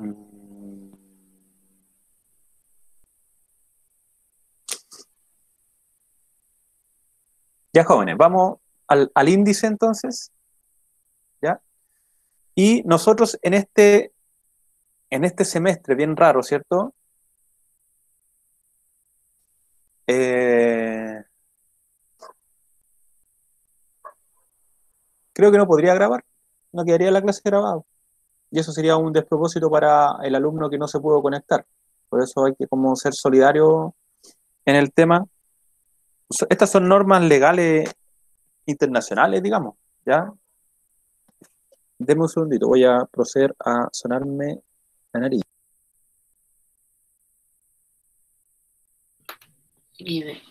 Mm. Ya, jóvenes, vamos al índice entonces, ¿ya? Y nosotros en este semestre, bien raro, ¿cierto? Eh, Creo que no podría grabar, no quedaría la clase grabada. Y eso sería un despropósito para el alumno que no se pudo conectar. Por eso hay que como ser solidario en el tema. Estas son normas legales internacionales, digamos, ¿ya? Deme un segundito, voy a proceder a sonarme la nariz. Vive.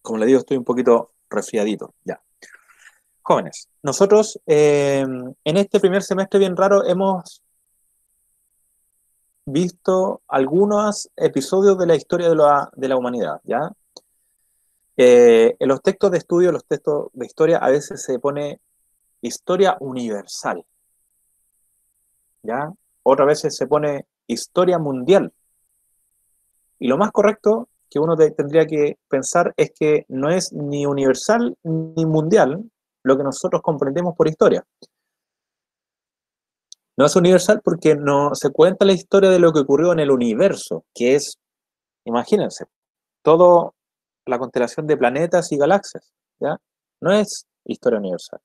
Como le digo, estoy un poquito resfriadito, ya. Jóvenes, nosotros en este primer semestre bien raro hemos visto algunos episodios de la historia de la humanidad, ¿ya? En los textos de estudio, los textos de historia, a veces se pone historia universal, ¿ya? Otras veces se pone historia mundial. Y lo más correcto que uno tendría que pensar es que no es ni universal ni mundial lo que nosotros comprendemos por historia. No es universal porque no se cuenta la historia de lo que ocurrió en el universo, que es, imagínense, toda la constelación de planetas y galaxias, ¿ya? No es historia universal.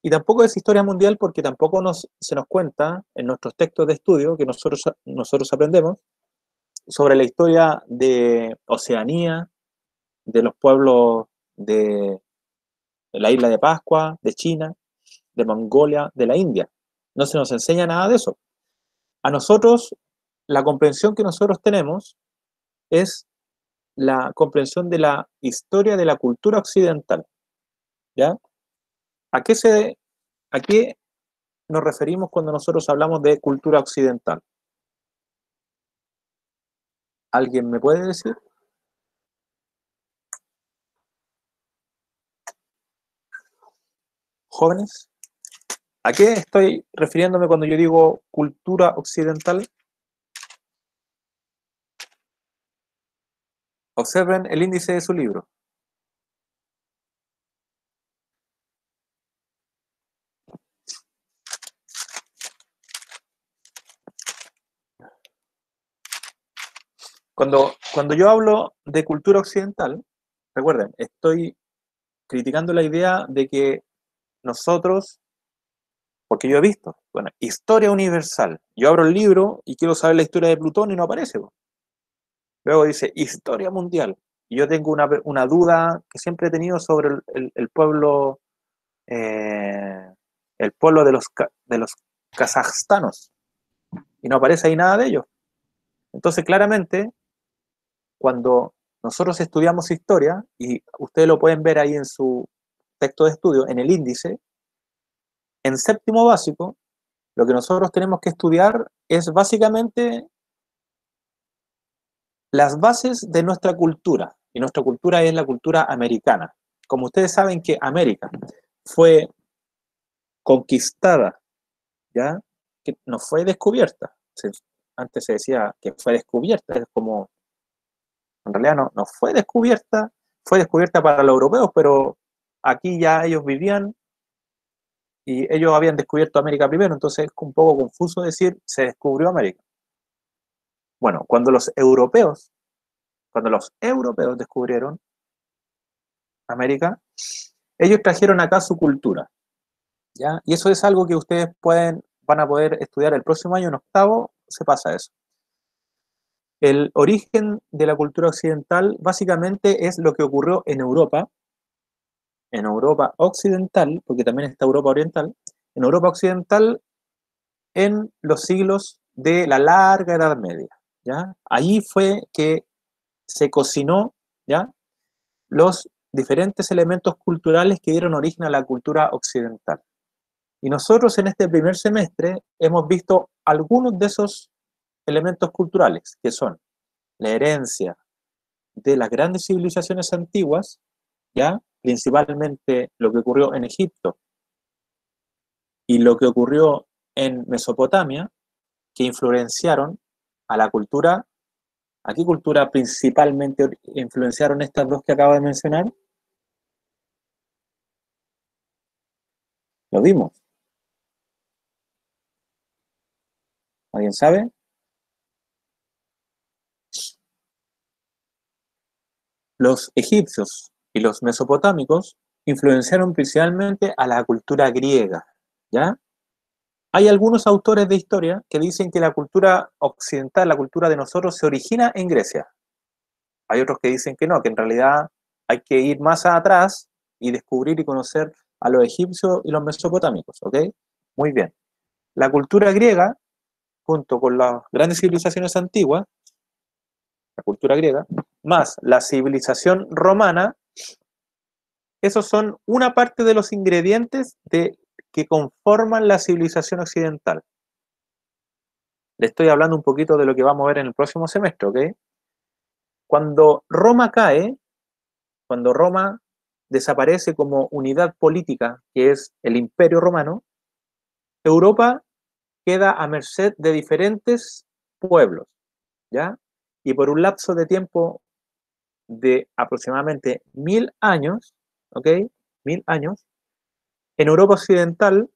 Y tampoco es historia mundial porque tampoco se nos cuenta en nuestros textos de estudio que nosotros aprendemos sobre la historia de Oceanía, de los pueblos de la isla de Pascua, de China, de Mongolia, de la India. No se nos enseña nada de eso. A nosotros, la comprensión que nosotros tenemos es la comprensión de la historia de la cultura occidental, ¿ya? ¿A qué nos referimos cuando nosotros hablamos de cultura occidental? ¿Alguien me puede decir? Jóvenes, ¿a qué estoy refiriéndome cuando yo digo cultura occidental? Observen el índice de su libro. Cuando yo hablo de cultura occidental, recuerden, estoy criticando la idea de que nosotros, porque yo he visto, bueno, historia universal. Yo abro el libro y quiero saber la historia de Plutón y no aparece. Luego dice historia mundial. Y yo tengo una duda que siempre he tenido sobre el pueblo, eh, el pueblo de los kazajstanos. Y no aparece ahí nada de ellos. Entonces, claramente, cuando nosotros estudiamos historia, y ustedes lo pueden ver ahí en su texto de estudio, en el índice, en séptimo básico, lo que nosotros tenemos que estudiar es básicamente las bases de nuestra cultura, y nuestra cultura es la cultura americana. Como ustedes saben que América fue conquistada, ¿ya? Que no fue descubierta. Antes se decía que fue descubierta, es como, en realidad no fue descubierta para los europeos, pero aquí ya ellos vivían y ellos habían descubierto América primero, entonces es un poco confuso decir se descubrió América. Bueno, cuando los europeos descubrieron América, ellos trajeron acá su cultura, ¿ya? Y eso es algo que ustedes van a poder estudiar el próximo año en octavo, se pasa eso. El origen de la cultura occidental básicamente es lo que ocurrió en Europa occidental, porque también está Europa oriental, en Europa occidental en los siglos de la larga Edad Media, ¿ya? Allí fue que se cocinó, ¿ya?, los diferentes elementos culturales que dieron origen a la cultura occidental. Y nosotros en este primer semestre hemos visto algunos de esos elementos culturales, que son la herencia de las grandes civilizaciones antiguas, ¿ya?, principalmente lo que ocurrió en Egipto y lo que ocurrió en Mesopotamia, que influenciaron a la cultura. ¿A qué cultura principalmente influenciaron estas dos que acabo de mencionar? Lo vimos. ¿Alguien sabe? Los egipcios y los mesopotámicos influenciaron principalmente a la cultura griega, ¿ya? Hay algunos autores de historia que dicen que la cultura occidental, la cultura de nosotros, se origina en Grecia. Hay otros que dicen que no, que en realidad hay que ir más atrás y descubrir y conocer a los egipcios y los mesopotámicos, ¿ok? Muy bien. La cultura griega, junto con las grandes civilizaciones antiguas, la cultura griega, más la civilización romana, esos son una parte de los ingredientes que conforman la civilización occidental. Le estoy hablando un poquito de lo que vamos a ver en el próximo semestre, ¿ok? Cuando Roma cae, cuando Roma desaparece como unidad política, que es el Imperio Romano, Europa queda a merced de diferentes pueblos, ¿ya? Y por un lapso de tiempo de aproximadamente 1000 años, ¿ok? 1000 años, en Europa Occidental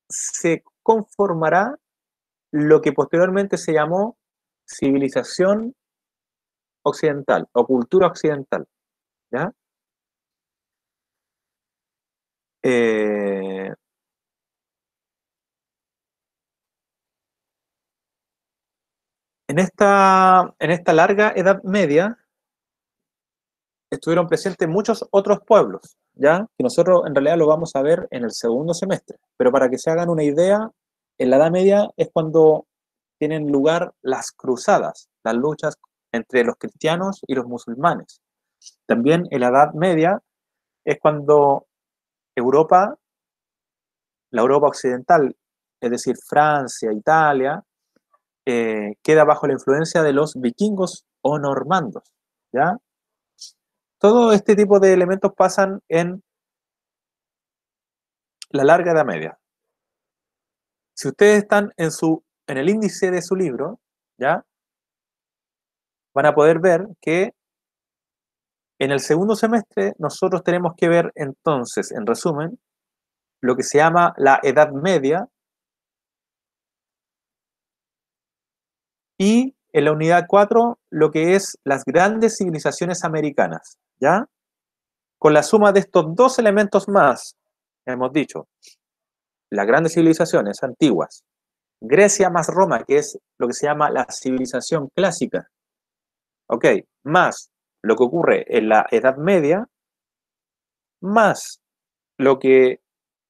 se conformará lo que posteriormente se llamó civilización occidental o cultura occidental, ¿ya? Eh, en esta larga Edad Media estuvieron presentes muchos otros pueblos, ¿ya? Que nosotros en realidad lo vamos a ver en el segundo semestre, pero para que se hagan una idea, en la Edad Media es cuando tienen lugar las cruzadas, las luchas entre los cristianos y los musulmanes. También en la Edad Media es cuando Europa, la Europa occidental, es decir, Francia, Italia, queda bajo la influencia de los vikingos o normandos, ¿ya? Todo este tipo de elementos pasan en la larga Edad Media. Si ustedes están en el índice de su libro, ¿ya? Van a poder ver que en el segundo semestre nosotros tenemos que ver entonces, en resumen, lo que se llama la Edad Media y en la unidad 4 lo que es las grandes civilizaciones americanas, ¿ya? Con la suma de estos dos elementos más, hemos dicho, las grandes civilizaciones antiguas, Grecia más Roma, que es lo que se llama la civilización clásica, ¿ok? Más lo que ocurre en la Edad Media, más lo que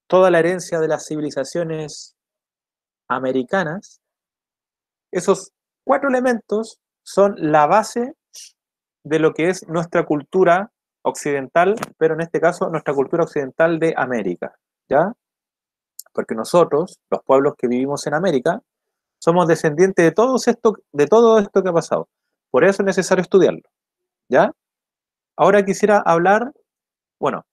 toda la herencia de las civilizaciones americanas, esos cuatro elementos son la base de lo que es nuestra cultura occidental, pero en este caso nuestra cultura occidental de América, ¿ya? Porque nosotros, los pueblos que vivimos en América, somos descendientes de todo esto que ha pasado. Por eso es necesario estudiarlo, ¿ya? Ahora quisiera hablar, bueno,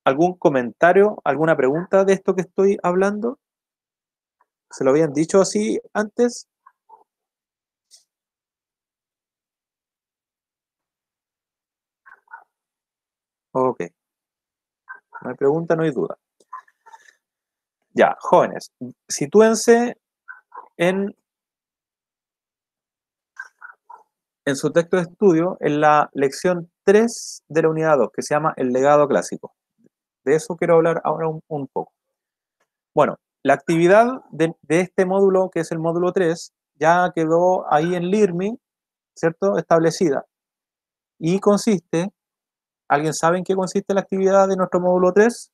algún comentario, alguna pregunta de esto que estoy hablando. ¿Se lo habían dicho así antes? Ok, no hay pregunta, no hay duda. Ya, jóvenes, sitúense en, en su texto de estudio en la lección 3 de la unidad 2, que se llama El legado clásico. De eso quiero hablar ahora un poco. Bueno, la actividad de este módulo, que es el módulo 3, ya quedó ahí en LIRMI, ¿cierto? Establecida. Y consiste, ¿alguien sabe en qué consiste la actividad de nuestro módulo 3?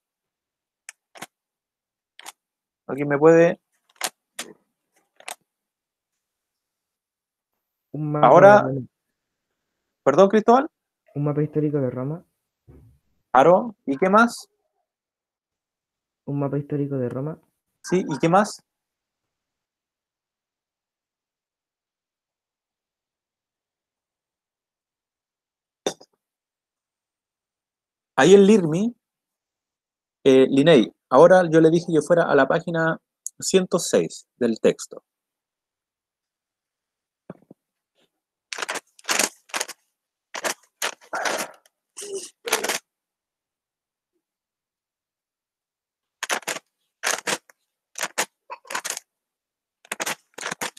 ¿Alguien me puede? Un mapa de Ahora, Roma. perdón, Cristóbal, Un mapa histórico de Roma. Aro, ¿y qué más? Un mapa histórico de Roma. Sí, ¿y qué más? Ahí en LIRMI, Linney, ahora yo le dije que fuera a la página 106 del texto.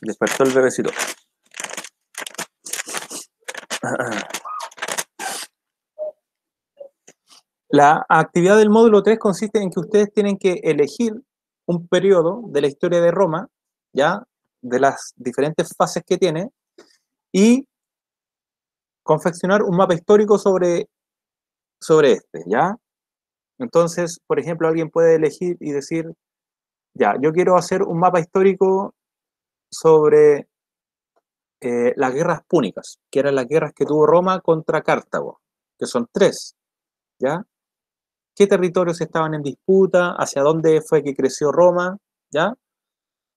Despertó el bebecito. La actividad del módulo 3 consiste en que ustedes tienen que elegir un periodo de la historia de Roma, ¿ya? De las diferentes fases que tiene, y confeccionar un mapa histórico sobre este, ¿ya? Entonces, por ejemplo, alguien puede elegir y decir, ya, yo quiero hacer un mapa histórico sobre las guerras púnicas, que eran las guerras que tuvo Roma contra Cartago, que son 3, ¿ya? ¿Qué territorios estaban en disputa? ¿Hacia dónde fue que creció Roma? ¿Ya?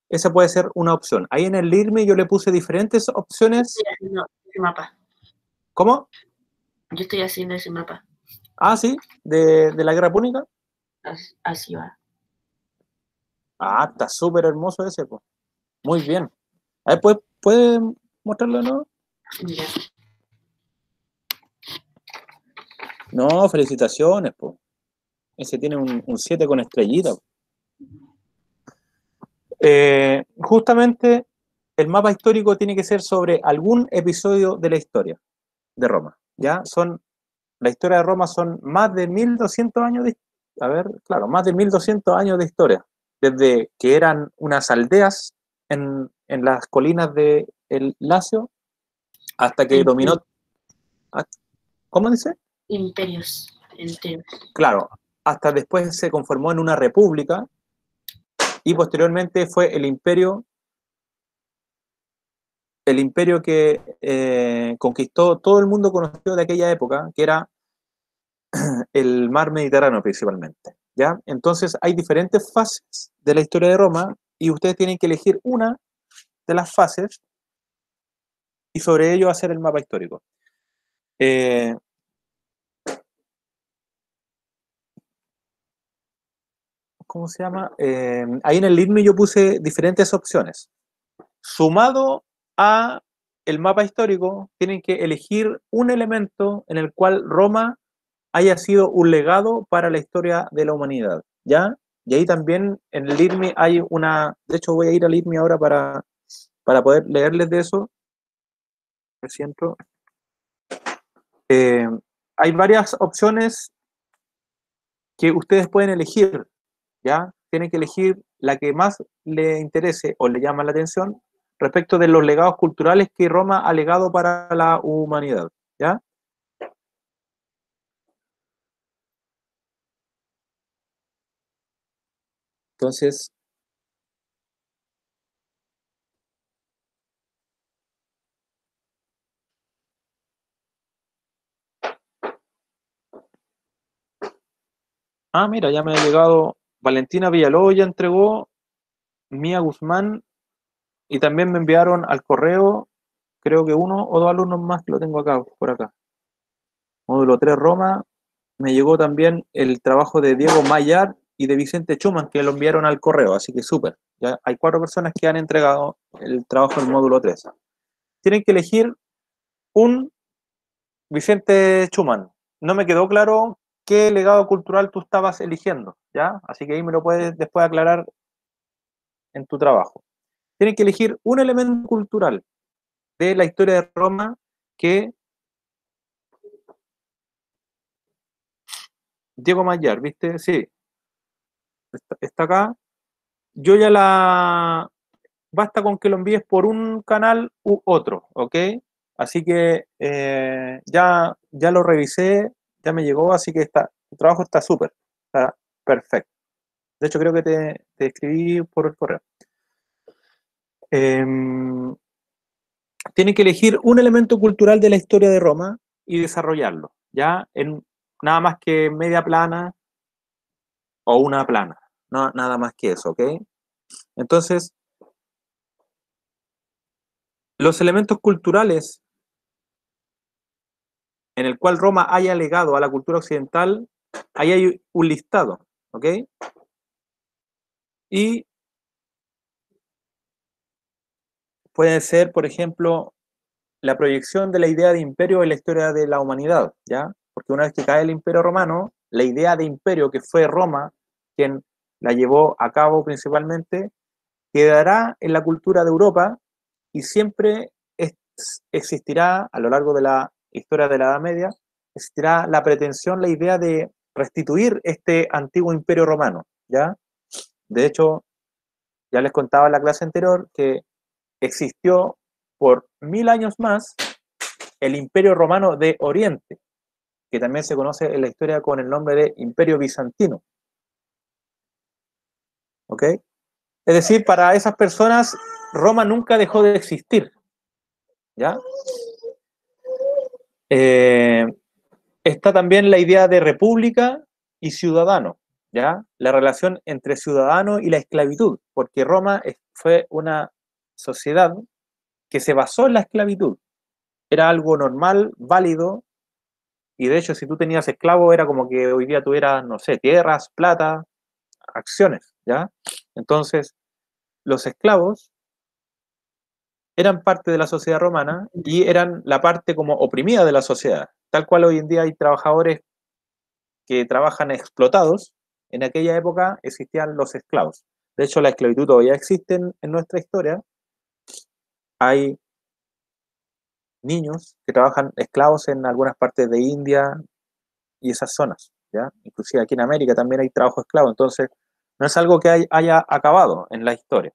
Esa puede ser una opción. Ahí en el LIRMI yo le puse diferentes opciones. Estoy haciendo ese mapa. ¿Cómo? Yo estoy haciendo ese mapa. Ah, sí, de la guerra púnica. Así va. Ah, está súper hermoso ese, pues. Muy bien. A ver, ¿puede mostrarlo, no? Mira. No, felicitaciones, pues. Ese tiene un 7 con estrellita. Justamente el mapa histórico tiene que ser sobre algún episodio de la historia de Roma. ¿Ya? La historia de Roma son más de 1200 años más de 1200 años de historia. Desde que eran unas aldeas en las colinas de el Lacio hasta que dominó. ¿Cómo dice? Imperios enteros. Claro, hasta después se conformó en una república y posteriormente fue el imperio que conquistó todo el mundo conocido de aquella época, que era el mar Mediterráneo principalmente, ¿ya? Entonces hay diferentes fases de la historia de Roma y ustedes tienen que elegir una de las fases y sobre ello hacer el mapa histórico. ¿Cómo se llama? Ahí en el LIRMI yo puse diferentes opciones. Sumado a el mapa histórico, tienen que elegir un elemento en el cual Roma haya sido un legado para la historia de la humanidad, ¿ya? Y ahí también en el IRMI hay una, de hecho voy a ir al IRMI ahora para poder leerles de eso. Me siento. Hay varias opciones que ustedes pueden elegir, ¿ya? Tienen que elegir la que más le interese o le llama la atención respecto de los legados culturales que Roma ha legado para la humanidad, ¿ya? Entonces, mira, ya me ha llegado Valentina Villalobos, ya entregó, Mía Guzmán, y también me enviaron al correo, creo que 1 o 2 alumnos más que lo tengo acá, por acá. Módulo 3 Roma, me llegó también el trabajo de Diego Mayar y de Vicente Schumann, que lo enviaron al correo, así que súper. Ya hay 4 personas que han entregado el trabajo del módulo 3. Tienen que elegir un Vicente Schumann. No me quedó claro qué legado cultural tú estabas eligiendo, ¿ya? Así que ahí me lo puedes después aclarar en tu trabajo. Tienen que elegir un elemento cultural de la historia de Roma que Diego Mayar, ¿viste? Sí, está acá. Yo ya basta con que lo envíes por un canal u otro, ¿ok? Así que ya lo revisé, ya me llegó, así que tu trabajo está súper, está perfecto. De hecho, creo que te escribí por el correo. Tienen que elegir un elemento cultural de la historia de Roma y desarrollarlo, ¿ya? En nada más que media plana o una plana, no, nada más que eso, ¿ok? Entonces, los elementos culturales en el cual Roma haya legado a la cultura occidental, ahí hay un listado, ¿ok? Y puede ser, por ejemplo, la proyección de la idea de imperio en la historia de la humanidad, ¿ya? Porque una vez que cae el imperio romano, la idea de imperio que fue Roma, quien la llevó a cabo principalmente, quedará en la cultura de Europa y siempre existirá a lo largo de la historia de la Edad Media, existirá la pretensión, la idea de restituir este antiguo imperio romano, ¿ya? De hecho, ya les contaba en la clase anterior que existió por 1000 años más el Imperio Romano de Oriente, que también se conoce en la historia con el nombre de Imperio Bizantino. ¿Ok? Es decir, para esas personas, Roma nunca dejó de existir. ¿Ya? Está también la idea de república y ciudadano, ¿ya? La relación entre ciudadano y la esclavitud, porque Roma fue una sociedad que se basó en la esclavitud. Era algo normal, válido, y de hecho si tú tenías esclavos era como que hoy día tuvieras, no sé, tierras, plata, acciones, ¿ya? Entonces, los esclavos eran parte de la sociedad romana y eran la parte como oprimida de la sociedad, tal cual hoy en día hay trabajadores que trabajan explotados. En aquella época existían los esclavos. De hecho, la esclavitud todavía existe en nuestra historia. Hay niños que trabajan esclavos en algunas partes de India y esas zonas, ¿ya? Inclusive aquí en América también hay trabajo esclavo, entonces no es algo que haya acabado en la historia.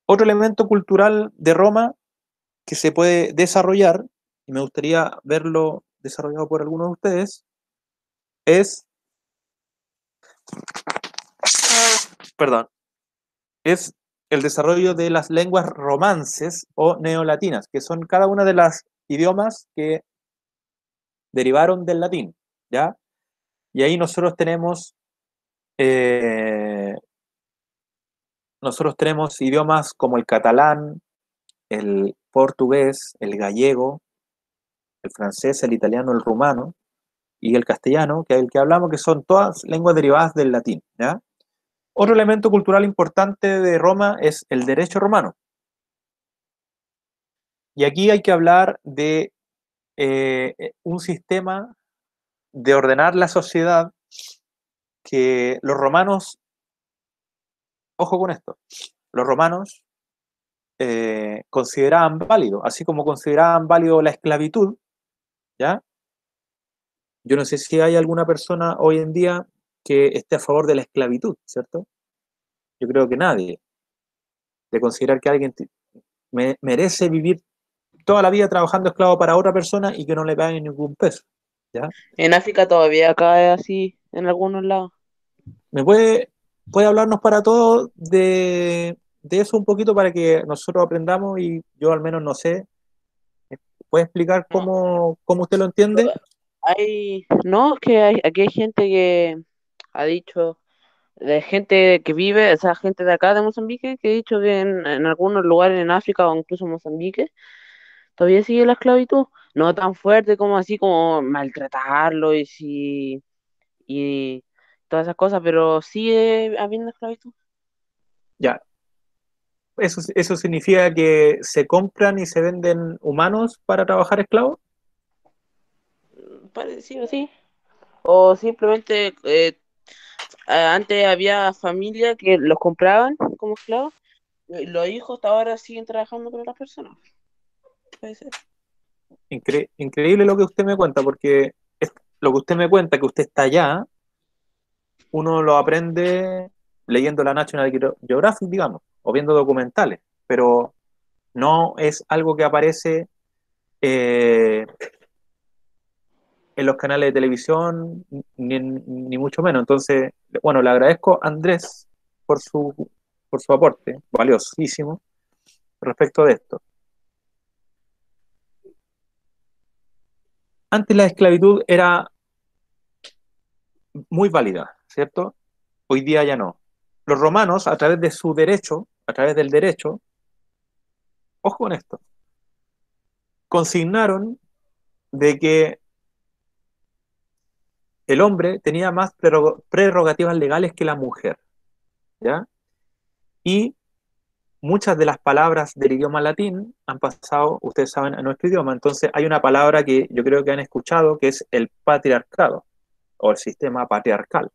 Otro elemento cultural de Roma que se puede desarrollar, y me gustaría verlo desarrollado por algunos de ustedes, es, perdón, es el desarrollo de las lenguas romances o neolatinas, que son cada una de las idiomas que derivaron del latín, ¿ya? Y ahí nosotros tenemos idiomas como el catalán, el portugués, el gallego, el francés, el italiano, el rumano y el castellano, que es el que hablamos, que son todas lenguas derivadas del latín, ¿ya? Otro elemento cultural importante de Roma es el derecho romano. Y aquí hay que hablar de un sistema de ordenar la sociedad que los romanos, ojo con esto, los romanos consideraban válido, así como consideraban válido la esclavitud, ¿ya? Yo no sé si hay alguna persona hoy en día que esté a favor de la esclavitud, ¿cierto? Yo creo que nadie. De considerar que alguien merece vivir toda la vida trabajando esclavo para otra persona y que no le paguen ningún peso, ¿ya? En África todavía cae así en algunos lados. ¿Me puede hablarnos para todos de eso un poquito para que nosotros aprendamos y yo al menos no sé? ¿Puede explicar No, cómo usted lo entiende? no, es que aquí hay gente que ha dicho, de gente que vive, o sea, gente de acá de Mozambique, que ha dicho que en algunos lugares en África o incluso en Mozambique todavía sigue la esclavitud. No tan fuerte como así como maltratarlo y todas esas cosas, pero sigue habiendo esclavitud. Ya, eso significa que se compran y se venden humanos para trabajar esclavos. Parecido, sí. O simplemente antes había familias que los compraban como esclavos. Y los hijos hasta ahora siguen trabajando con otras personas. Puede ser. Increíble lo que usted me cuenta, porque lo que usted me cuenta, que usted está allá, uno lo aprende leyendo la National Geographic, digamos, o viendo documentales, pero no es algo que aparece eh, en los canales de televisión, ni mucho menos. Entonces, bueno, le agradezco a Andrés por su aporte, valiosísimo, respecto de esto. Antes la esclavitud era muy válida, ¿cierto? Hoy día ya no. Los romanos, a través de su derecho, a través del derecho, ojo con esto, consignaron de que el hombre tenía más prerrogativas legales que la mujer, ¿ya? Y muchas de las palabras del idioma latín han pasado, ustedes saben, a nuestro idioma. Entonces hay una palabra que yo creo que han escuchado, que es el patriarcado, o el sistema patriarcal,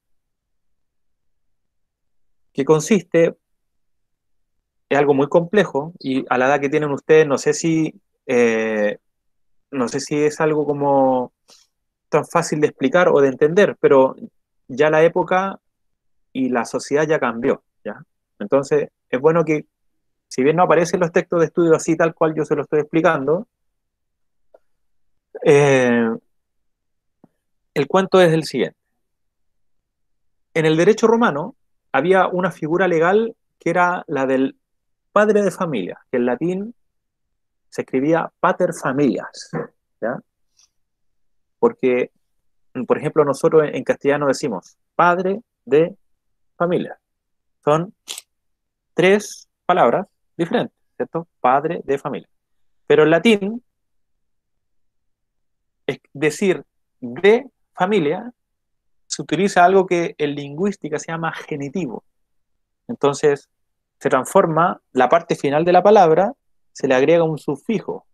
que consiste, es algo muy complejo, y a la edad que tienen ustedes, no sé si es algo como tan fácil de explicar o de entender, pero ya la época y la sociedad ya cambió, ¿ya? Entonces, es bueno que, si bien no aparecen los textos de estudio así tal cual yo se lo estoy explicando, eh, el cuento es el siguiente. En el derecho romano había una figura legal que era la del padre de familia, que en latín se escribía pater familias, ¿ya? Porque, por ejemplo, nosotros en castellano decimos padre de familia. Son tres palabras diferentes, ¿cierto? Padre de familia. Pero en latín, es decir de familia, se utiliza algo que en lingüística se llama genitivo. Entonces, se transforma la parte final de la palabra, se le agrega un sufijo.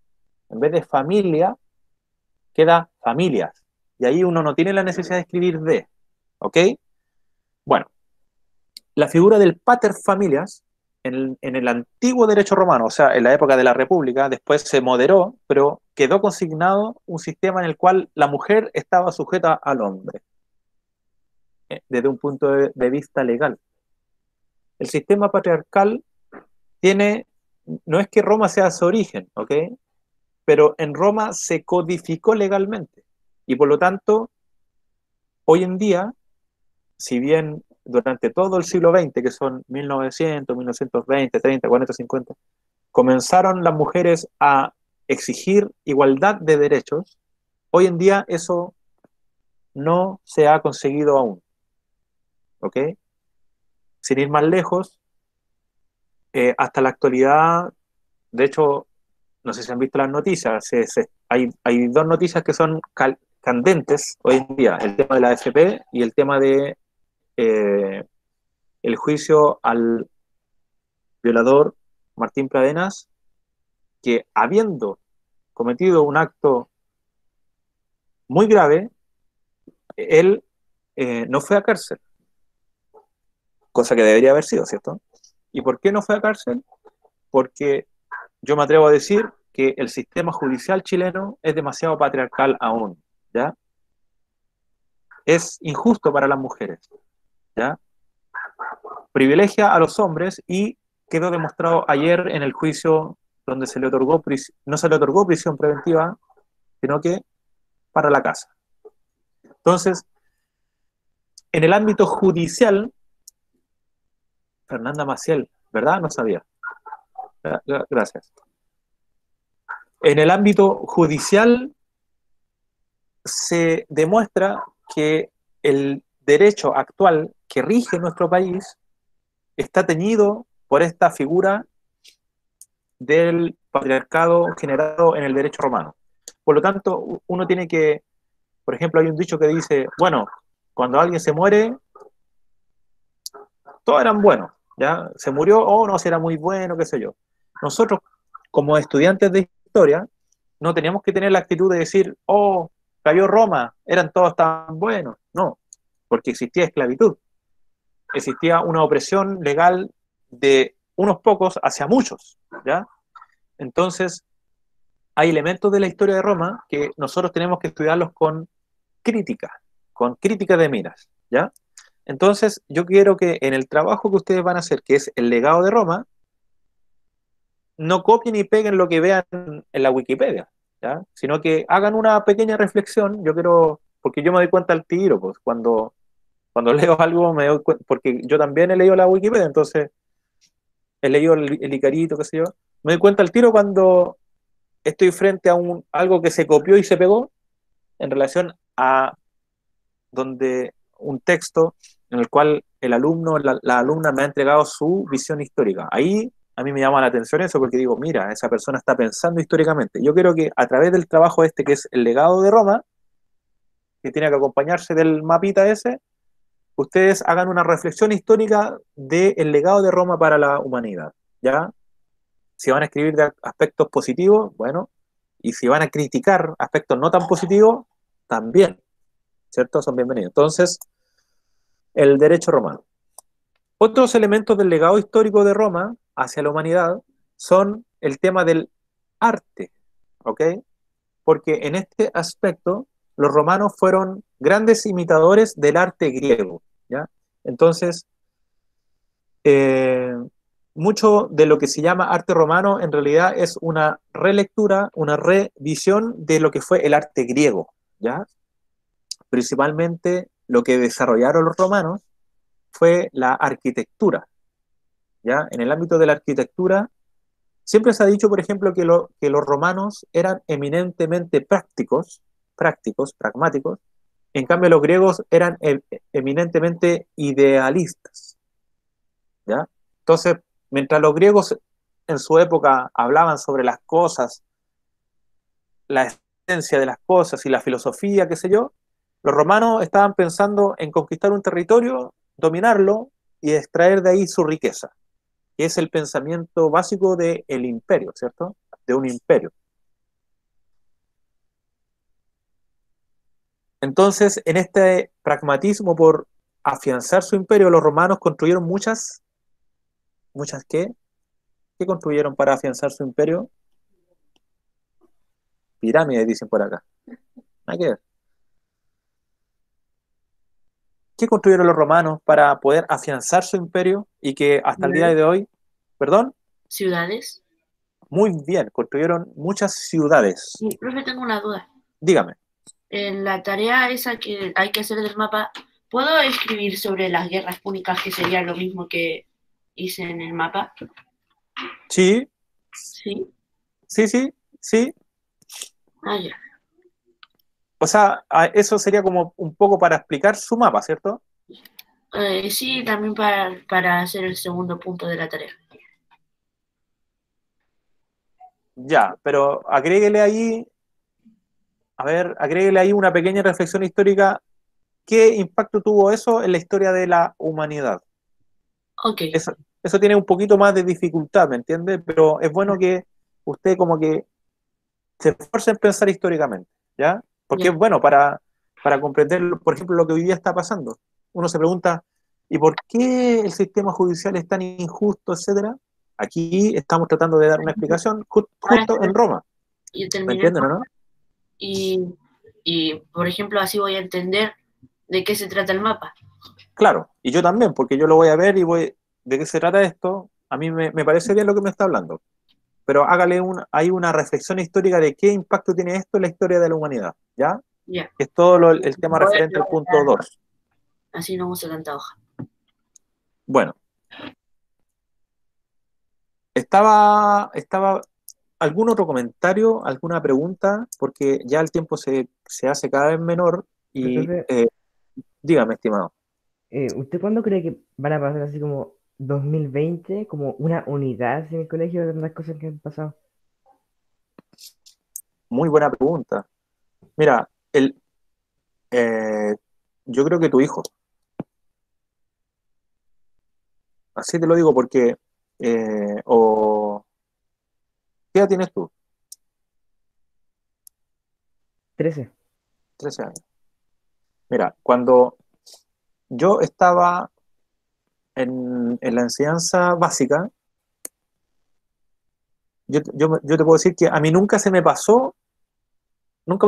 En vez de familia, queda familias. Y ahí uno no tiene la necesidad de escribir de. ¿Ok? Bueno, la figura del pater familias en el antiguo derecho romano, o sea, en la época de la República, después se moderó, pero quedó consignado un sistema en el cual la mujer estaba sujeta al hombre, desde un punto de vista legal. El sistema patriarcal tiene, no es que Roma sea su origen, ¿ok? Pero en Roma se codificó legalmente. Y por lo tanto, hoy en día, si bien durante todo el siglo XX, que son 1900, 1920, 30, 40, 50, comenzaron las mujeres a exigir igualdad de derechos, hoy en día eso no se ha conseguido aún, ¿ok? Sin ir más lejos, hasta la actualidad, de hecho, no sé si han visto las noticias, hay dos noticias que son candentes hoy en día, el tema de la AFP y el tema de el juicio al violador Martín Pradenas, que habiendo cometido un acto muy grave, él no fue a cárcel, cosa que debería haber sido, ¿cierto? ¿Y por qué no fue a cárcel? Porque yo me atrevo a decir que el sistema judicial chileno es demasiado patriarcal aún, ¿ya? Es injusto para las mujeres, ¿ya? Privilegia a los hombres y quedó demostrado ayer en el juicio donde no se le otorgó prisión preventiva, sino que para la casa. Entonces, en el ámbito judicial, Fernanda Maciel, ¿verdad? No sabía. Gracias. En el ámbito judicial se demuestra que el derecho actual que rige nuestro país está teñido por esta figura del patriarcado generado en el derecho romano. Por lo tanto, uno tiene que, por ejemplo, hay un dicho que dice, bueno, cuando alguien se muere, todos eran buenos, ¿ya? Se murió, oh, no, si era muy bueno, qué sé yo. Nosotros, como estudiantes de historia, no teníamos que tener la actitud de decir, oh, cayó Roma, eran todos tan buenos. No, porque existía esclavitud. Existía una opresión legal de unos pocos hacia muchos, ¿ya? Entonces, hay elementos de la historia de Roma que nosotros tenemos que estudiarlos con crítica de miras, ¿ya? Entonces, yo quiero que en el trabajo que ustedes van a hacer, que es el legado de Roma, no copien y peguen lo que vean en la Wikipedia, ¿ya? Sino que hagan una pequeña reflexión. Yo quiero, porque yo me doy cuenta al tiro, pues cuando leo algo me doy cuenta, porque yo también he leído la Wikipedia, entonces he leído el Icarito, qué sé yo, me doy cuenta al tiro cuando estoy frente a algo que se copió y se pegó en relación a donde un texto en el cual el alumno, la alumna me ha entregado su visión histórica. Ahí a mí me llama la atención eso porque digo, mira, esa persona está pensando históricamente. Yo quiero que a través del trabajo este, que es el legado de Roma, que tiene que acompañarse del mapita ese, ustedes hagan una reflexión histórica del legado de Roma para la humanidad, ¿ya? Si van a escribir de aspectos positivos, bueno, y si van a criticar aspectos no tan positivos, también, ¿cierto? Son bienvenidos. Entonces, el derecho romano. Otros elementos del legado histórico de Roma hacia la humanidad son el tema del arte, ¿ok? Porque en este aspecto los romanos fueron grandes imitadores del arte griego, ¿ya? Entonces, eh, mucho de lo que se llama arte romano en realidad es una relectura, una revisión de lo que fue el arte griego, ¿ya? Principalmente lo que desarrollaron los romanos fue la arquitectura, ¿ya? En el ámbito de la arquitectura, siempre se ha dicho, por ejemplo, que los romanos eran eminentemente pragmáticos, en cambio los griegos eran eminentemente idealistas, ¿ya? Entonces, mientras los griegos en su época hablaban sobre las cosas, la esencia de las cosas y la filosofía, qué sé yo, los romanos estaban pensando en conquistar un territorio, dominarlo y extraer de ahí su riqueza, que es el pensamiento básico del imperio, ¿cierto? De un imperio. Entonces, en este pragmatismo por afianzar su imperio, los romanos construyeron ¿muchas qué? ¿Qué construyeron para afianzar su imperio? Pirámides, dicen por acá. Nada que ver. ¿Qué construyeron los romanos para poder afianzar su imperio y que hasta el día de hoy, perdón, Ciudades. muy bien, construyeron muchas ciudades? Y, profe, tengo una duda. Dígame. En la tarea esa que hay que hacer del mapa, ¿puedo escribir sobre las guerras púnicas, que sería lo mismo que hice en el mapa? Sí, Sí. sí. Ah, ya. O sea, eso sería como un poco para explicar su mapa, ¿cierto? Sí, también para hacer el segundo punto de la tarea. Ya, pero agréguele ahí, a ver, agréguele ahí una pequeña reflexión histórica. ¿Qué impacto tuvo eso en la historia de la humanidad? Ok, Eso tiene un poquito más de dificultad, ¿me entiende? Pero es bueno que usted como que se esfuerce en pensar históricamente, ¿ya? Porque ya. es bueno para comprender, por ejemplo, lo que hoy día está pasando. Uno se pregunta, ¿y por qué el sistema judicial es tan injusto, etcétera? Aquí estamos tratando de dar una explicación Ahora justo en Roma, yo ¿me terminé el entienden o mapa no? y, por ejemplo, así voy a entender de qué se trata el mapa. Claro, y yo también, porque yo lo voy a ver y voy, ¿de qué se trata esto? A mí me parece bien lo que me está hablando, pero hágale hay una reflexión histórica de qué impacto tiene esto en la historia de la humanidad, ¿ya? Ya. Que es todo el tema Voy referente al punto 2. así no uso tanta hoja. Bueno, estaba algún otro comentario, alguna pregunta, porque ya el tiempo se hace cada vez menor y Profe, dígame, estimado. ¿Usted cuándo cree que van a pasar así como 2020, como una unidad así en el colegio de tantas cosas que han pasado? Muy buena pregunta. Mira, eh, yo creo que tu hijo, así te lo digo porque, ¿qué edad tienes tú? 13. 13 años. Mira, cuando yo estaba en la enseñanza básica, yo te puedo decir que a mí nunca me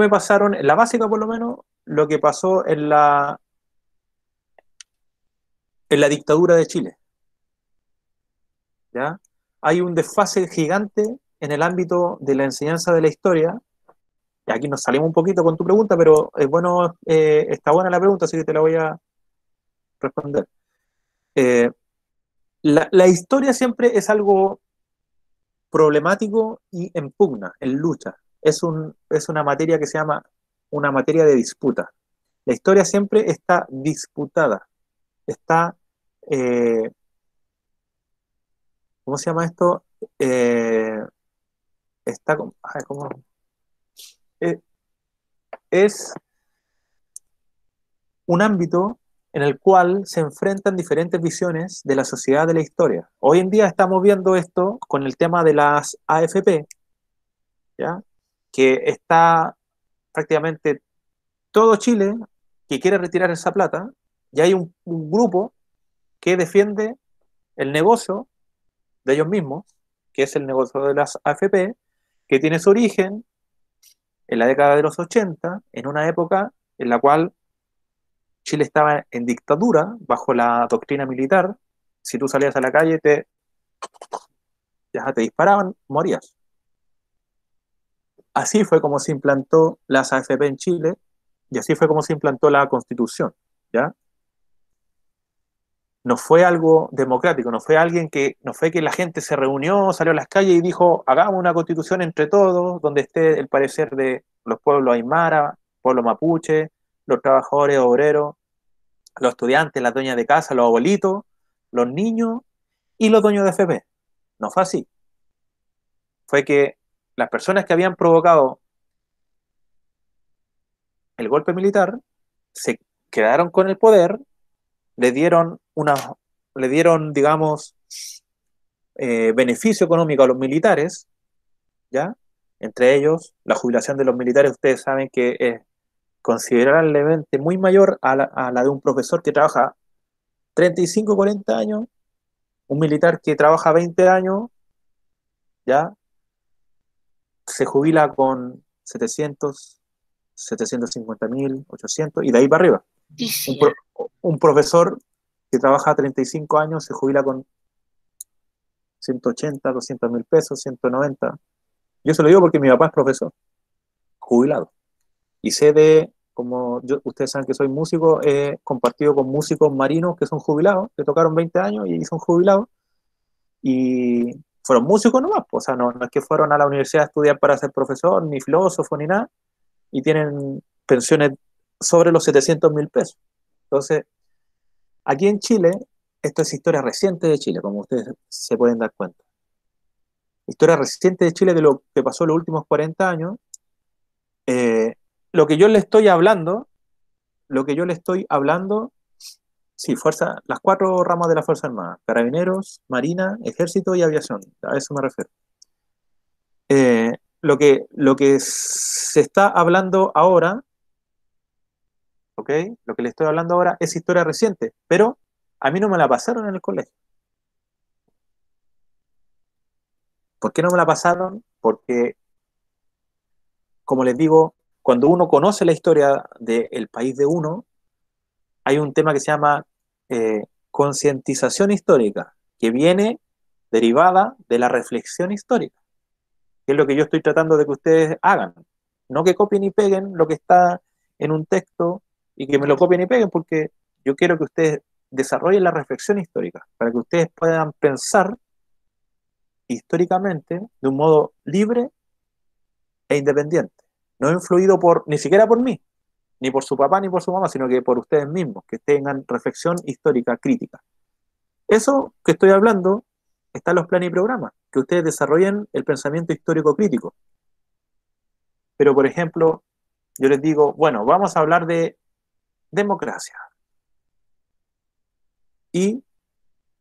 pasaron, en la básica por lo menos, lo que pasó en la dictadura de Chile, ¿ya? Hay un desfase gigante en el ámbito de la enseñanza de la historia, y aquí nos salimos un poquito con tu pregunta, pero es bueno, está buena la pregunta, así que te la voy a responder. Eh, la historia siempre es algo problemático y en pugna, en lucha. Es una materia que se llama una materia de disputa. La historia siempre está disputada, está, eh, ¿cómo se llama esto? Está, ¿cómo? Eh, es un ámbito en el cual se enfrentan diferentes visiones de la sociedad de la historia. Hoy en día estamos viendo esto con el tema de las AFP, ¿ya? Que está prácticamente todo Chile que quiere retirar esa plata, y hay un grupo que defiende el negocio de ellos mismos, que es el negocio de las AFP, que tiene su origen en la década de los 80, en una época en la cual Chile estaba en dictadura bajo la doctrina militar. Si tú salías a la calle, ya te disparaban, morías. Así fue como se implantó las AFP en Chile y así fue como se implantó la Constitución, ¿ya? No fue algo democrático, no fue que la gente se reunió, salió a las calles y dijo, hagamos una constitución entre todos, donde esté el parecer de los pueblos aymara, pueblo mapuche, los trabajadores obreros, los estudiantes, las dueñas de casa, los abuelitos, los niños y los dueños de FP. No fue así. Fue que las personas que habían provocado el golpe militar se quedaron con el poder, le dieron, digamos, beneficio económico a los militares, ¿ya? Entre ellos, la jubilación de los militares, ustedes saben que es considerablemente muy mayor a la de un profesor que trabaja 35, 40 años, un militar que trabaja 20 años, ¿ya? Se jubila con 700, 750.000, 800, y de ahí para arriba. Un profesor que trabaja 35 años se jubila con 180, 200.000 pesos, 190. Yo se lo digo porque mi papá es profesor, jubilado. Y sé como ustedes saben que soy músico, he compartido con músicos marinos que son jubilados, que tocaron 20 años y son jubilados. Y fueron músicos nomás, o sea, no es que fueron a la universidad a estudiar para ser profesor, ni filósofo, ni nada, y tienen pensiones sobre los 700.000 pesos. Entonces, aquí en Chile, esto es historia reciente de Chile, como ustedes se pueden dar cuenta. Historia reciente de Chile de lo que pasó en los últimos 40 años. Lo que yo le estoy hablando, sí, las 4 ramas de la Fuerza Armada: Carabineros, Marina, Ejército y Aviación. A eso me refiero. Lo que se está hablando ahora, ¿ok? Lo que le estoy hablando ahora es historia reciente, pero a mí no me la pasaron en el colegio. ¿Por qué no me la pasaron? Porque, como les digo, cuando uno conoce la historia del país de uno, hay un tema que se llama concientización histórica, que viene derivada de la reflexión histórica, que es lo que yo estoy tratando de que ustedes hagan. No que copien y peguen lo que está en un texto y que me lo copien y peguen, porque yo quiero que ustedes desarrollen la reflexión histórica, para que ustedes puedan pensar históricamente de un modo libre e independiente, no influido ni siquiera por mí, ni por su papá ni por su mamá, sino que por ustedes mismos, que tengan reflexión histórica crítica. Eso que estoy hablando está en los planes y programas, que ustedes desarrollen el pensamiento histórico crítico. Pero, por ejemplo, yo les digo, bueno, vamos a hablar de democracia. Y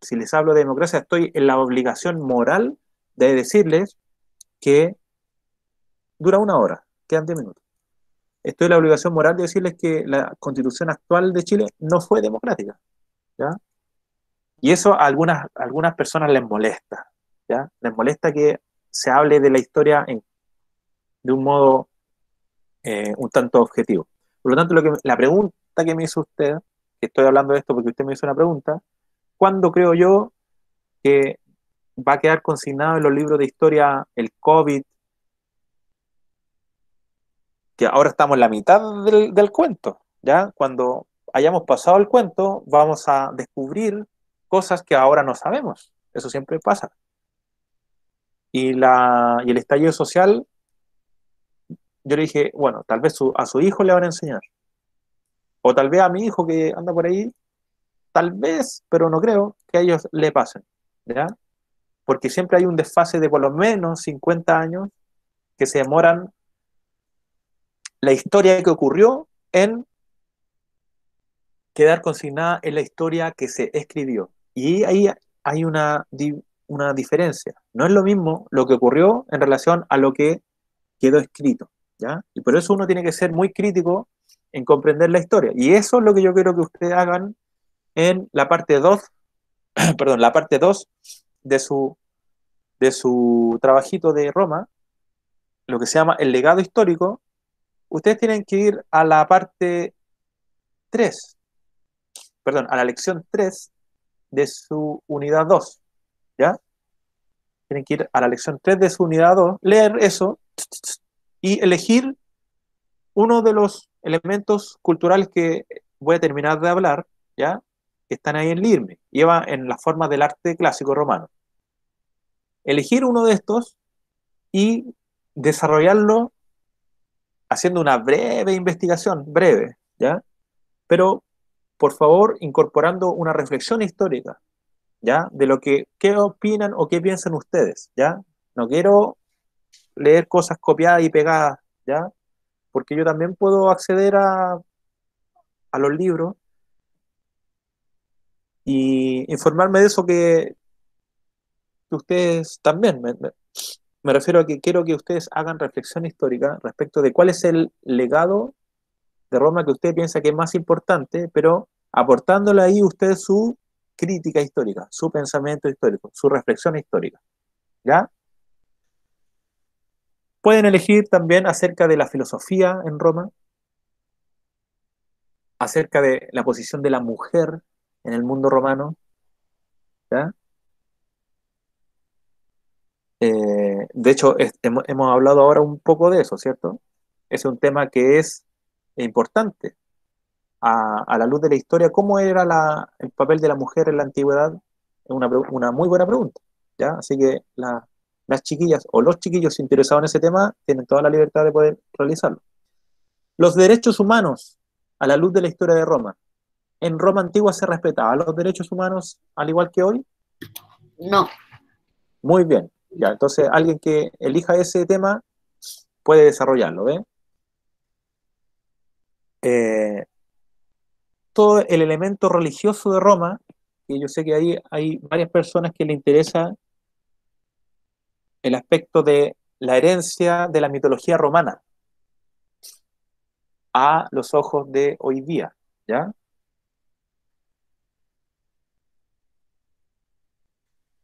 si les hablo de democracia, estoy en la obligación moral de decirles que dura 1 hora, quedan 10 minutos. Estoy en la obligación moral de decirles que la constitución actual de Chile no fue democrática, ¿ya? Y eso a algunas personas les molesta, ¿ya? Les molesta que se hable de la historia de un modo un tanto objetivo. Por lo tanto, la pregunta que me hizo usted, que estoy hablando de esto porque usted me hizo una pregunta, ¿cuándo creo yo que va a quedar consignado en los libros de historia el COVID? Que ahora estamos en la mitad del cuento, ¿ya? Cuando hayamos pasado el cuento, vamos a descubrir cosas que ahora no sabemos. Eso siempre pasa. Y el estallido social, yo le dije, bueno, tal vez a su hijo le van a enseñar. O tal vez a mi hijo que anda por ahí, tal vez, pero no creo que a ellos le pasen, ¿ya? porque siempre hay un desfase de por lo menos 50 años que se demoran la historia que ocurrió en quedar consignada en la historia que se escribió. Y ahí hay una diferencia. No es lo mismo lo que ocurrió en relación a lo que quedó escrito, ¿ya? Y por eso uno tiene que ser muy crítico en comprender la historia. Y eso es lo que yo quiero que ustedes hagan en la parte 2, perdón, la parte 2 de su trabajito de Roma, lo que se llama el legado histórico. Ustedes tienen que ir a la parte 3, perdón, a la lección 3 de su unidad 2, ¿ya? Tienen que ir a la lección 3 de su unidad 2, leer eso y elegir uno de los elementos culturales que voy a terminar de hablar, ¿ya? Que están ahí en LIRME, lleva en las formas del arte clásico romano. Elegir uno de estos y desarrollarlo haciendo una breve investigación, breve, ¿ya? Pero, por favor, incorporando una reflexión histórica, ¿ya? De lo que, qué opinan o qué piensan ustedes, ¿ya? No quiero leer cosas copiadas y pegadas, ¿ya? Porque yo también puedo acceder a los libros y informarme de eso que ustedes también. Me refiero a que quiero que ustedes hagan reflexión histórica respecto de cuál es el legado de Roma que usted piensa que es más importante, pero aportándole ahí usted su crítica histórica, su pensamiento histórico, su reflexión histórica, ¿ya? Pueden elegir también acerca de la filosofía en Roma, acerca de la posición de la mujer en el mundo romano, ¿ya? De hecho, hemos hablado ahora un poco de eso, ¿cierto? Es un tema que es importante a la luz de la historia. ¿Cómo era el papel de la mujer en la antigüedad? Es una muy buena pregunta, ¿ya? Así que las chiquillas o los chiquillos interesados en ese tema tienen toda la libertad de poder realizarlo. Los derechos humanos a la luz de la historia de Roma. ¿En Roma antigua se respetaban los derechos humanos al igual que hoy? No, Muy bien. Ya, entonces alguien que elija ese tema puede desarrollarlo, ¿ve? Eh, Todo el elemento religioso de Roma, que yo sé que ahí hay varias personas que le interesa el aspecto de la herencia de la mitología romana a los ojos de hoy día, ¿ya?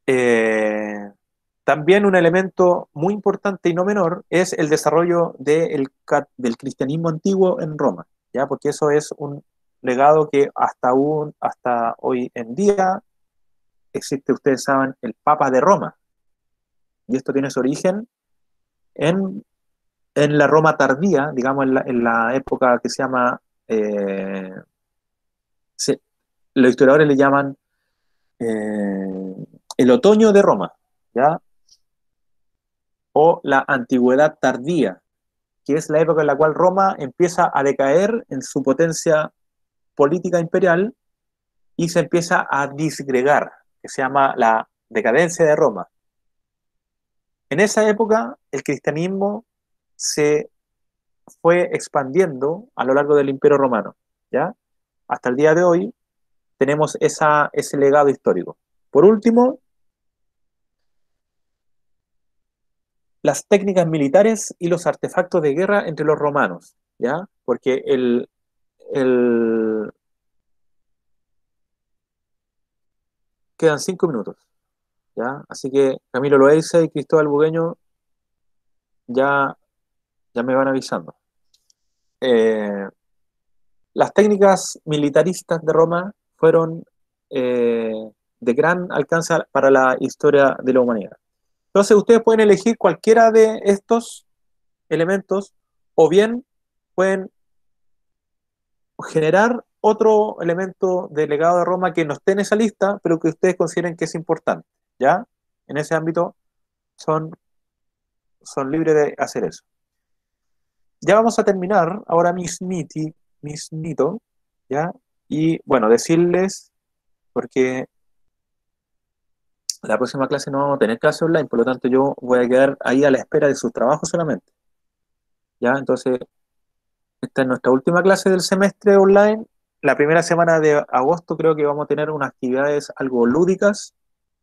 Eh, También un elemento muy importante y no menor es el desarrollo del cristianismo antiguo en Roma, ¿ya? Porque eso es un legado que hasta hoy en día existe, ustedes saben, el Papa de Roma, y esto tiene su origen en, en la Roma tardía, digamos, en la época que se llama, eh, se- los historiadores le llaman eh, el otoño de Roma, ¿ya? O la antigüedad tardía, que es la época en la cual Roma empieza a decaer en su potencia política imperial y se empieza a disgregar, que se llama la decadencia de Roma. En esa época, el cristianismo se fue expandiendo a lo largo del Imperio Romano, ¿ya? Hasta el día de hoy tenemos ese legado histórico. Por último, las técnicas militares y los artefactos de guerra entre los romanos, ¿ya? Porque el... quedan 5 minutos, ¿ya? Así que Camilo Loaiza y Cristóbal Bugueño ya, ya me van avisando. Eh, las técnicas militaristas de Roma fueron eh, de gran alcance para la historia de la humanidad. Entonces ustedes pueden elegir cualquiera de estos elementos o bien pueden generar otro elemento del legado de Roma que no esté en esa lista, pero que ustedes consideren que es importante, ¿ya? En ese ámbito son, son libres de hacer eso. Ya vamos a terminar ahora mismito, ¿ya? Y bueno, decirles, porque la próxima clase no vamos a tener clase online, por lo tanto yo voy a quedar ahí a la espera de sus trabajos solamente. ¿Ya? Entonces, esta es nuestra última clase del semestre online. La primera semana de agosto creo que vamos a tener unas actividades algo lúdicas,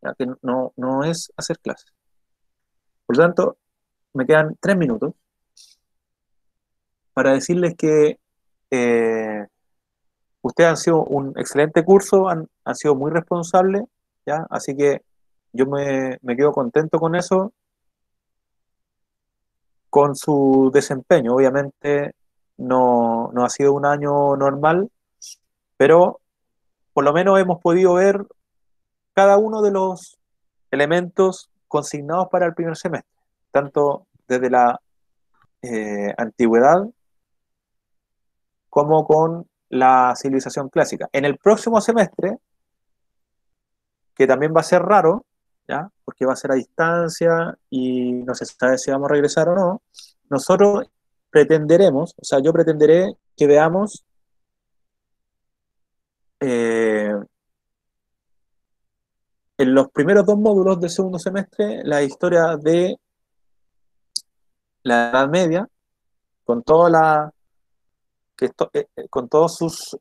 ya que no es hacer clases. Por lo tanto, me quedan 3 minutos para decirles que ustedes han sido un excelente curso, han sido muy responsables, ¿ya? Así que yo me quedo contento con eso, con su desempeño. Obviamente no ha sido un año normal, pero por lo menos hemos podido ver cada uno de los elementos consignados para el primer semestre, tanto desde la antigüedad como con la civilización clásica. En el próximo semestre, que también va a ser raro, ¿ya? Porque va a ser a distancia y no se sabe si vamos a regresar o no, nosotros pretenderemos, o sea, yo pretenderé que veamos eh, en los primeros 2 módulos del segundo semestre la historia de la Edad Media, con toda con todos sus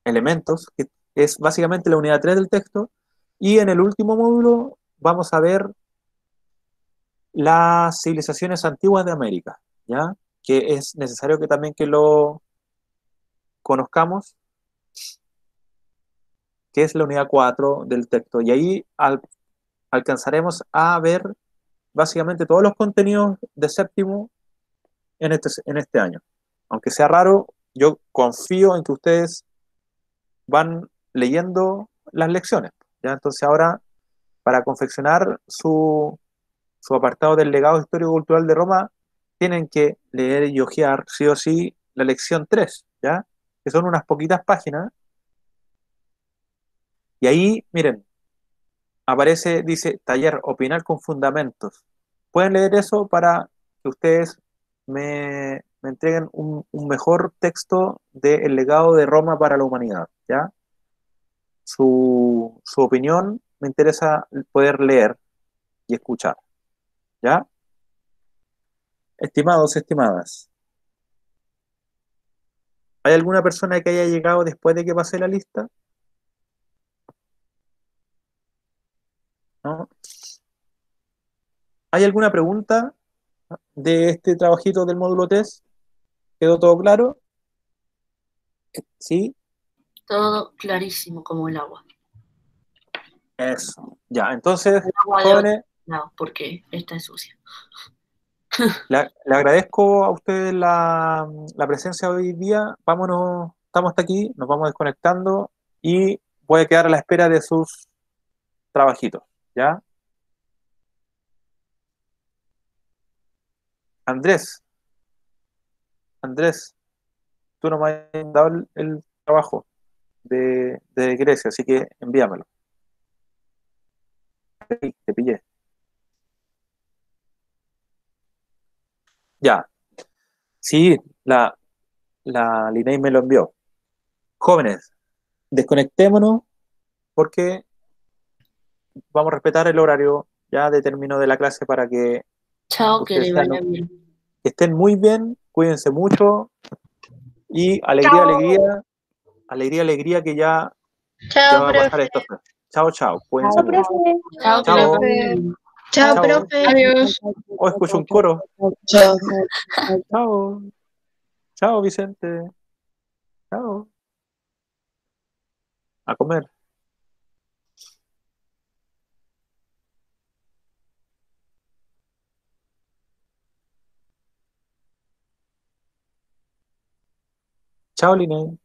elementos, que es básicamente la unidad 3 del texto, y en el último módulo vamos a ver las civilizaciones antiguas de América, ¿ya? Que es necesario que también que lo conozcamos, que es la unidad 4 del texto, y ahí alcanzaremos a ver básicamente todos los contenidos de séptimo en este año. Aunque sea raro, yo confío en que ustedes van leyendo las lecciones, ¿ya? Entonces ahora, para confeccionar su apartado del legado histórico-cultural de Roma, tienen que leer y hojear sí o sí la lección 3, ¿ya? Que son unas poquitas páginas, y ahí, miren, aparece, dice, taller, opinar con fundamentos. Pueden leer eso para que ustedes me entreguen un mejor texto del legado de Roma para la humanidad, ¿ya? Su opinión me interesa poder leer y escuchar, ¿ya? Estimados, estimadas, ¿hay alguna persona que haya llegado después de que pasé la lista? ¿No? ¿Hay alguna pregunta de este trabajito del módulo test? ¿Quedó todo claro? ¿Sí? Todo clarísimo como el agua. Eso. Ya, entonces, El agua de otro jóvenes, lado, porque esta es sucia. le agradezco a ustedes la presencia hoy día. Vámonos, estamos hasta aquí, nos vamos desconectando y voy a quedar a la espera de sus trabajitos, ¿ya? Andrés, Andrés, tú no me has dado el trabajo de Grecia, así que envíamelo. Sí, te pillé. Ya, sí, la Liney me lo envió. Jóvenes, desconectémonos porque vamos a respetar el horario ya de término de la clase para que Chao, que ustedes le vaya bien. que estén muy bien, cuídense mucho y alegría, Chao, alegría, alegría, alegría que ya chao, va a pasar profe. esto. Chao, chao, cuídense Chao, mucho. profe. Chao, que le Chao, vaya bien. Chao, chao. profe. Adiós. Oh, escucho un coro. Chao. Chao, chao, Vicente. Chao. A comer. Chao, Liney.